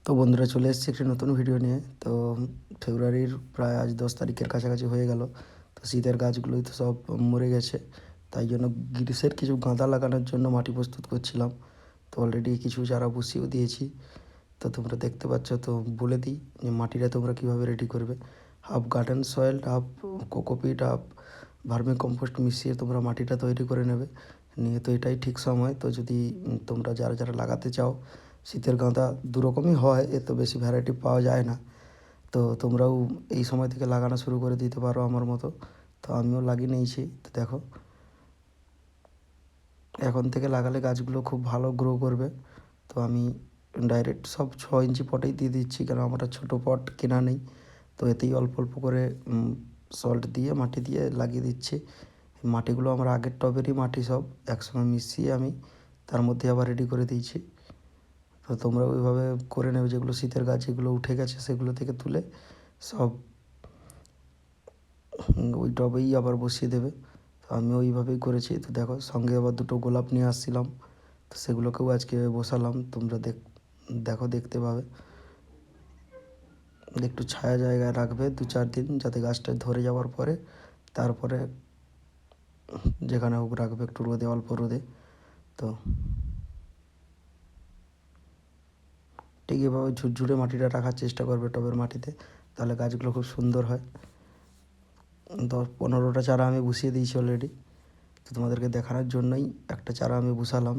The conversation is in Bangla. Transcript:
তো বন্ধুরা চলে এসেছি একটি নতুন ভিডিও নিয়ে। তো ফেব্রুয়ারির প্রায় আজ 10 তারিখের কাছাকাছি হয়ে গেল। তো শীতের গাছগুলোই তো সব মরে গেছে, তাই জন্য গ্রীষ্মের কিছু গাঁদা লাগানোর জন্য মাটি প্রস্তুত করছিলাম। তো অলরেডি কিছু চারা বসিয়েও দিয়েছি। তো তোমরা দেখতে পাচ্ছ। তো বলে দিই যে মাটিটা তোমরা কীভাবে রেডি করবে। Half garden soil, half cocopeat, half vermi compost মিশিয়ে তোমরা মাটিটা তৈরি করে নেবে। নিয়ে তো এটাই ঠিক সময়। তো যদি তোমরা যারা যারা লাগাতে চাও, শীতের গাঁদা দু রকমই হয়, এত বেশি ভ্যারাইটি পাওয়া যায় না। তো তোমরাও এই সময় থেকে লাগানো শুরু করে দিতে পারো আমার মতো। তো আমিও লাগিয়ে নিয়েছি। তো দেখো, এখন থেকে লাগালে গাছগুলো খুব ভালো গ্রো করবে। তো আমি ডাইরেক্ট সব 6 ইঞ্চি পটেই দিয়ে দিচ্ছি, কারণ আমার ছোটো পট কেনা নেই। তো এতেই অল্প অল্প করে সল্ট দিয়ে মাটি দিয়ে লাগিয়ে দিচ্ছি। মাটিগুলো আমার আগের টবেরই মাটি, সব একসঙ্গে মিশিয়ে আমি তার মধ্যে আবার রেডি করে দিয়েছি। তো তোমরা ওইভাবে করে নেবে। যেগুলো শীতের গাছ যেগুলো উঠে গেছে সেগুলো থেকে তুলে সব ওই টবেই আবার বসিয়ে দেবে। তো আমি ওইভাবেই করেছি। তো দেখো, সঙ্গে আবার দুটো গোলাপ নিয়ে আসছিলাম, তো সেগুলোকেও আজকে বসালাম। তোমরা দেখো, দেখতে পাবে। একটু ছায়া জায়গায় রাখবে 2-4 দিন, যাতে গাছটা ধরে যাওয়ার পরে তারপরে যেখানে হোক রাখবে, একটু রোদে, অল্প রোদে। তো ঠিক এভাবে ঝুরঝুরে মাটিটা রাখার চেষ্টা করবে টবের মাটিতে, তাহলে গাছগুলো খুব সুন্দর হয়। 10-15টা চারা আমি বসিয়ে দিয়েছি অলরেডি। তো তোমাদেরকে দেখানোর জন্যই একটা চারা আমি বসালাম।